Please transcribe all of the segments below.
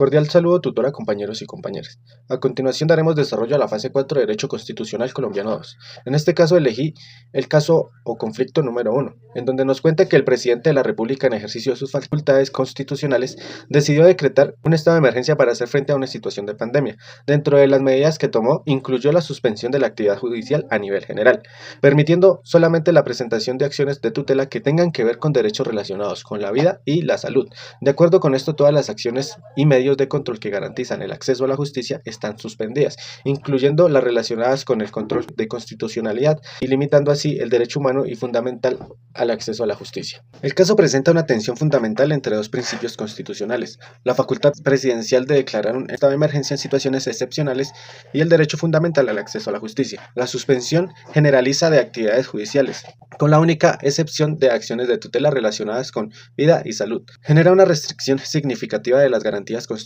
Cordial saludo, tutora, compañeros y compañeras. A continuación daremos desarrollo a la fase 4 de Derecho Constitucional Colombiano 2. En este caso elegí el caso o conflicto número 1, en donde nos cuenta que el presidente de la República, en ejercicio de sus facultades constitucionales, decidió decretar un estado de emergencia para hacer frente a una situación de pandemia. Dentro de las medidas que tomó, incluyó la suspensión de la actividad judicial a nivel general, permitiendo solamente la presentación de acciones de tutela que tengan que ver con derechos relacionados con la vida y la salud. De acuerdo con esto, todas las acciones y medios de control que garantizan el acceso a la justicia están suspendidas, incluyendo las relacionadas con el control de constitucionalidad y limitando así el derecho humano y fundamental al acceso a la justicia. El caso presenta una tensión fundamental entre dos principios constitucionales: la facultad presidencial de declarar un estado de emergencia en situaciones excepcionales y el derecho fundamental al acceso a la justicia. La suspensión generaliza de actividades judiciales, con la única excepción de acciones de tutela relacionadas con vida y salud. Genera una restricción significativa de las garantías constitucionales.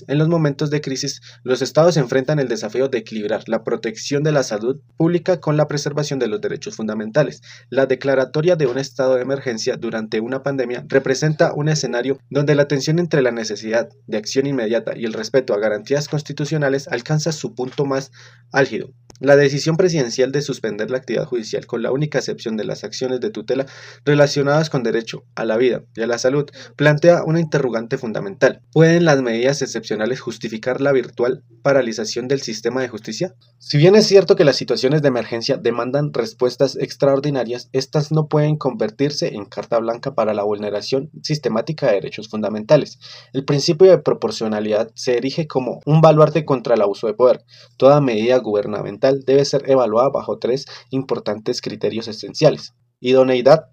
En los momentos de crisis, los estados enfrentan el desafío de equilibrar la protección de la salud pública con la preservación de los derechos fundamentales. La declaratoria de un estado de emergencia durante una pandemia representa un escenario donde la tensión entre la necesidad de acción inmediata y el respeto a garantías constitucionales alcanza su punto más álgido. La decisión presidencial de suspender la actividad judicial, con la única excepción de las acciones de tutela relacionadas con derecho a la vida y a la salud, plantea una interrogante fundamental: ¿pueden las medidas excepcionales justificar la virtual paralización del sistema de justicia? Si bien es cierto que las situaciones de emergencia demandan respuestas extraordinarias, estas no pueden convertirse en carta blanca para la vulneración sistemática de derechos fundamentales. El principio de proporcionalidad se erige como un baluarte contra el abuso de poder. Toda medida gubernamental debe ser evaluada bajo tres importantes criterios esenciales: idoneidad,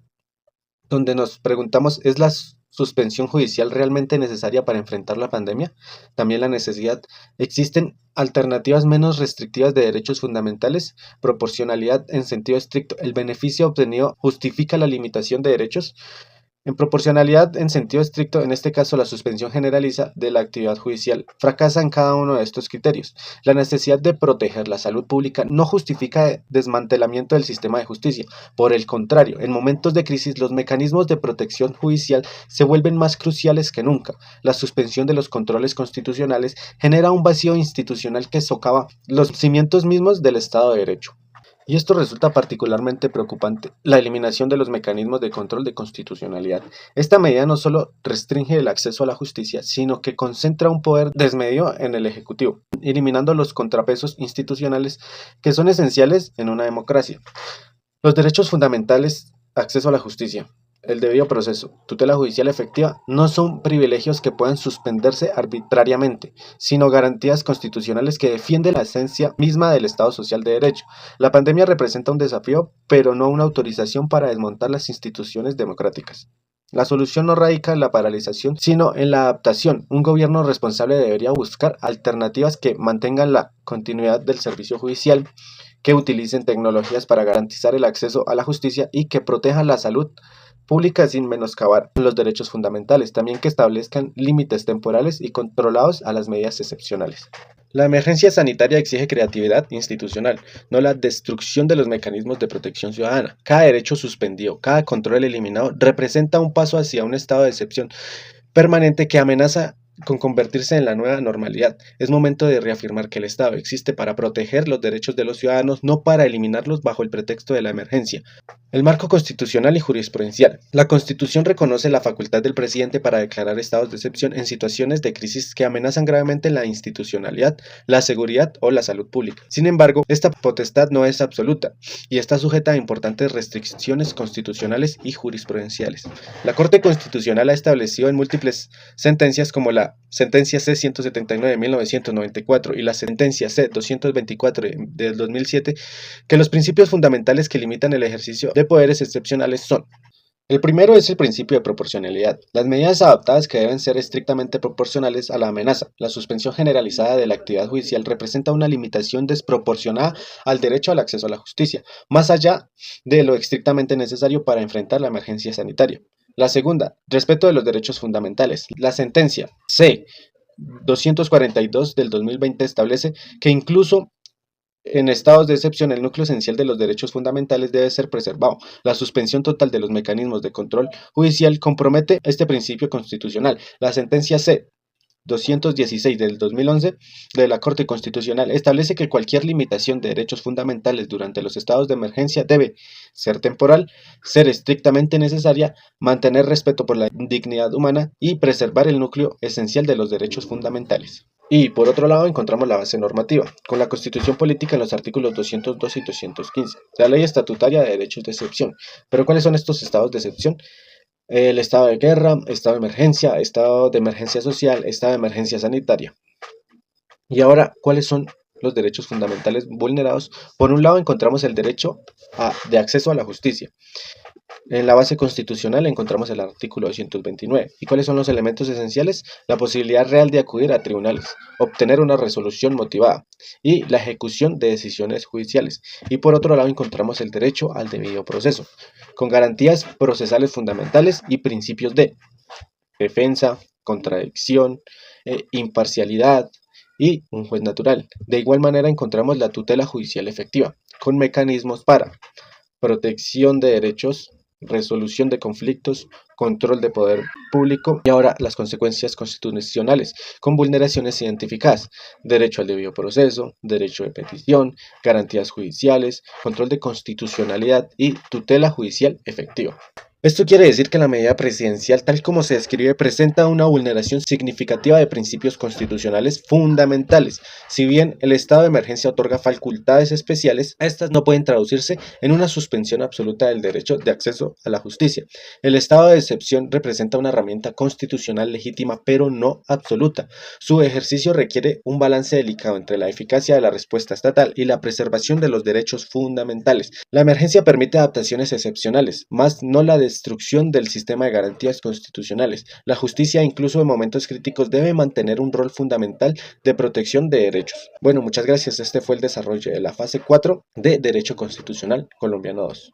donde nos preguntamos, ¿es la suspensión judicial realmente necesaria para enfrentar la pandemia? También la necesidad: ¿existen alternativas menos restrictivas de derechos fundamentales? Proporcionalidad en sentido estricto: ¿el beneficio obtenido justifica la limitación de derechos? En proporcionalidad en sentido estricto, en este caso la suspensión generaliza de la actividad judicial fracasa en cada uno de estos criterios. La necesidad de proteger la salud pública no justifica el desmantelamiento del sistema de justicia. Por el contrario, en momentos de crisis los mecanismos de protección judicial se vuelven más cruciales que nunca. La suspensión de los controles constitucionales genera un vacío institucional que socava los cimientos mismos del Estado de Derecho. Y esto resulta particularmente preocupante: la eliminación de los mecanismos de control de constitucionalidad. Esta medida no solo restringe el acceso a la justicia, sino que concentra un poder desmedido en el Ejecutivo, eliminando los contrapesos institucionales que son esenciales en una democracia. Los derechos fundamentales: acceso a la justicia, el debido proceso, tutela judicial efectiva, no son privilegios que puedan suspenderse arbitrariamente, sino garantías constitucionales que defienden la esencia misma del Estado social de derecho. La pandemia representa un desafío, pero no una autorización para desmontar las instituciones democráticas. La solución no radica en la paralización, sino en la adaptación. Un gobierno responsable debería buscar alternativas que mantengan la continuidad del servicio judicial, que utilicen tecnologías para garantizar el acceso a la justicia y que protejan la salud pública sin menoscabar los derechos fundamentales. También que establezcan límites temporales y controlados a las medidas excepcionales. La emergencia sanitaria exige creatividad institucional, no la destrucción de los mecanismos de protección ciudadana. Cada derecho suspendido, cada control eliminado representa un paso hacia un estado de excepción permanente que amenaza con convertirse en la nueva normalidad. Es momento de reafirmar que el Estado existe para proteger los derechos de los ciudadanos, no para eliminarlos bajo el pretexto de la emergencia. El marco constitucional y jurisprudencial. La Constitución reconoce la facultad del presidente para declarar estados de excepción en situaciones de crisis que amenazan gravemente la institucionalidad, la seguridad o la salud pública. Sin embargo, esta potestad no es absoluta y está sujeta a importantes restricciones constitucionales y jurisprudenciales. La Corte Constitucional ha establecido en múltiples sentencias, como la sentencia C-179 de 1994 y la sentencia C-224 del 2007, que los principios fundamentales que limitan el ejercicio de poderes excepcionales son: el primero es el principio de proporcionalidad. Las medidas adoptadas que deben ser estrictamente proporcionales a la amenaza. La suspensión generalizada de la actividad judicial representa una limitación desproporcionada al derecho al acceso a la justicia, más allá de lo estrictamente necesario para enfrentar la emergencia sanitaria. La segunda, respeto de los derechos fundamentales. La sentencia C-242 del 2020 establece que incluso en estados de excepción, el núcleo esencial de los derechos fundamentales debe ser preservado. La suspensión total de los mecanismos de control judicial compromete este principio constitucional. La sentencia C 216 del 2011 de la Corte Constitucional establece que cualquier limitación de derechos fundamentales durante los estados de emergencia debe ser temporal, ser estrictamente necesaria, mantener respeto por la dignidad humana y preservar el núcleo esencial de los derechos fundamentales. Y por otro lado encontramos la base normativa, con la Constitución Política en los artículos 202 y 215, la Ley Estatutaria de Derechos de Excepción. ¿Pero cuáles son estos estados de excepción? El estado de guerra, estado de emergencia social, estado de emergencia sanitaria. Y ahora, ¿cuáles son los derechos fundamentales vulnerados? Por un lado, encontramos el derecho de acceso a la justicia. En la base constitucional encontramos el artículo 229. ¿Y cuáles son los elementos esenciales? La posibilidad real de acudir a tribunales, obtener una resolución motivada y la ejecución de decisiones judiciales. Y por otro lado encontramos el derecho al debido proceso, con garantías procesales fundamentales y principios de defensa, contradicción, imparcialidad y un juez natural. De igual manera encontramos la tutela judicial efectiva, con mecanismos para protección de derechos, resolución de conflictos, control de poder público y ahora las consecuencias constitucionales con vulneraciones identificadas, derecho al debido proceso, derecho de petición, garantías judiciales, control de constitucionalidad y tutela judicial efectiva. Esto quiere decir que la medida presidencial, tal como se describe, presenta una vulneración significativa de principios constitucionales fundamentales. Si bien el estado de emergencia otorga facultades especiales, estas no pueden traducirse en una suspensión absoluta del derecho de acceso a la justicia. El estado de excepción representa una herramienta constitucional legítima, pero no absoluta. Su ejercicio requiere un balance delicado entre la eficacia de la respuesta estatal y la preservación de los derechos fundamentales. La emergencia permite adaptaciones excepcionales, más no la destrucción del sistema de garantías constitucionales. La justicia, incluso en momentos críticos, debe mantener un rol fundamental de protección de derechos. Bueno, muchas gracias. Este fue el desarrollo de la fase 4 de Derecho Constitucional Colombiano 2.